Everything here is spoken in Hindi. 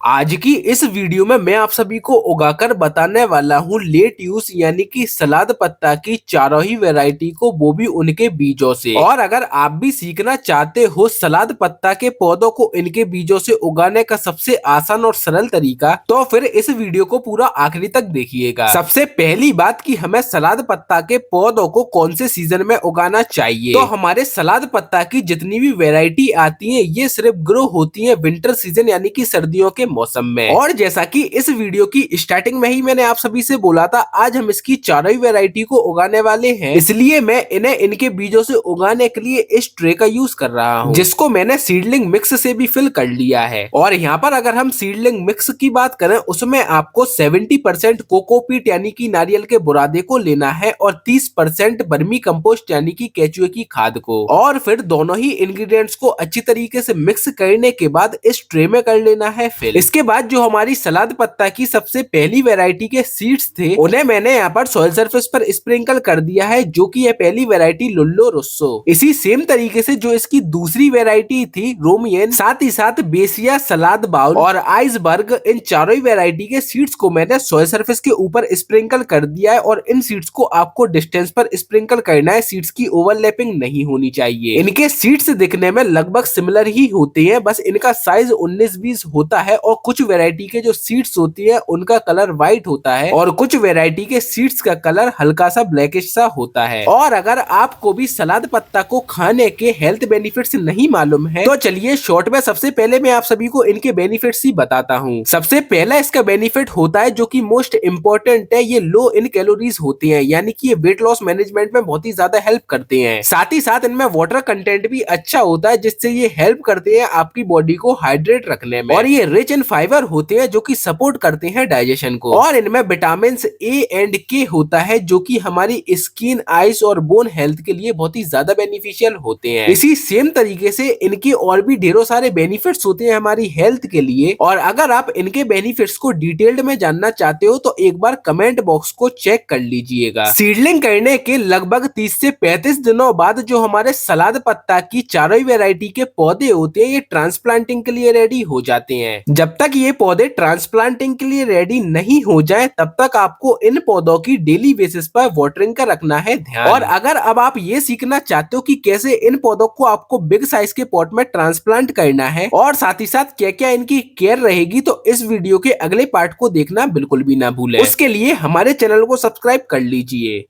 आज की इस वीडियो में मैं आप सभी को उगाकर बताने वाला हूँ लेट्यूस यानी कि सलाद पत्ता की चारों ही वैरायटी को, वो भी उनके बीजों से। और अगर आप भी सीखना चाहते हो सलाद पत्ता के पौधों को इनके बीजों से उगाने का सबसे आसान और सरल तरीका, तो फिर इस वीडियो को पूरा आखिरी तक देखिएगा। सबसे पहली बात कि हमें सलाद पत्ता के पौधों को कौन से सीजन में उगाना चाहिए, तो हमारे सलाद पत्ता की जितनी भी वैरायटी आती है ये सिर्फ ग्रो होती है विंटर सीजन यानी कि सर्दियों के मौसम में। और जैसा कि इस वीडियो की स्टार्टिंग में ही मैंने आप सभी से बोला था, आज हम इसकी चारों ही वैरायटी को उगाने वाले हैं, इसलिए मैं इन्हें इनके बीजों से उगाने के लिए इस ट्रे का यूज कर रहा हूँ, जिसको मैंने सीडलिंग मिक्स से भी फिल कर लिया है। और यहाँ पर अगर हम सीडलिंग मिक्स की बात करें, उसमें आपको 70% कोकोपीट यानी कि नारियल के बुरादे को लेना है और 30% वर्मी कंपोस्ट यानी कि केचुए की खाद को, और फिर दोनों ही इंग्रेडिएंट्स को अच्छी तरीके से मिक्स करने के बाद इस ट्रे में कर लेना है फिल। इसके बाद जो हमारी सलाद पत्ता की सबसे पहली वैरायटी के सीड्स थे, उन्हें मैंने यहाँ पर सॉइल सरफेस पर स्प्रिंकल कर दिया है, जो कि है पहली वैरायटी लुल्लो रुस्सो। इसी सेम तरीके से जो इसकी दूसरी वैरायटी थी रोमियन, साथ ही साथ बेसिया, सलाद बाउल और आइसबर्ग, इन चारों ही वैरायटी के सीड्स को मैंने सॉइल सरफेस के ऊपर स्प्रिंकल कर दिया है। और इन सीड्स को आपको डिस्टेंस पर स्प्रिंकल करना है, सीड्स की ओवरलैपिंग नहीं होनी चाहिए। इनके सीड्स दिखने में लगभग सिमिलर ही होते हैं, बस इनका साइज 19-20 होता है। और कुछ वैरायटी के जो सीड्स होती है उनका कलर व्हाइट होता है और कुछ वैरायटी के सीड्स का कलर हल्का सा ब्लैकिश सा होता है। और अगर आपको भी सलाद पत्ता को खाने के हेल्थ बेनिफिट्स नहीं मालूम है, तो चलिए शॉर्ट में सबसे पहले मैं आप सभी को इनके बेनिफिट्स ही बताता हूँ। सबसे पहला इसका बेनिफिट होता है, जो कि मोस्ट इंपॉर्टेंट है, ये लो इन कैलोरीज होते हैं, यानी कि ये वेट लॉस मैनेजमेंट में बहुत ही ज्यादा हेल्प करते हैं। साथ ही साथ इनमें वाटर कंटेंट भी अच्छा होता है, जिससे ये हेल्प करते हैं आपकी बॉडी को हाइड्रेट रखने में। और ये रिच इन फाइबर होते हैं, जो कि सपोर्ट करते हैं डाइजेशन को। और इनमें विटामिन ए एंड के होता है, जो कि हमारी स्किन, आइस और बोन हेल्थ के लिए बहुत ही ज्यादा बेनिफिशियल होते हैं। इसी सेम तरीके से इनके और भी ढेरों सारे बेनिफिट्स होते हैं हमारी हेल्थ के लिए। और अगर आप इनके बेनिफिट्स को डिटेल्ड में जानना चाहते हो तो एक बार कमेंट बॉक्स को चेक कर लीजिएगा। सीडलिंग करने के लगभग 30 से 35 दिनों बाद जो हमारे सलाद पत्ता की चारों ही वैरायटी के पौधे होते हैं, ये ट्रांसप्लांटिंग के लिए रेडी हो जाते हैं। जब तक ये पौधे ट्रांसप्लांटिंग के लिए रेडी नहीं हो जाए, तब तक आपको इन पौधों की डेली बेसिस पर वाटरिंग का रखना है ध्यान। और अगर अब आप ये सीखना चाहते हो कि कैसे इन पौधों को आपको बिग साइज के पॉट में ट्रांसप्लांट करना है और साथ ही साथ क्या क्या इनकी केयर रहेगी, तो इस वीडियो के अगले पार्ट को देखना बिल्कुल भी ना भूलें। उसके लिए हमारे चैनल को सब्सक्राइब कर लीजिए।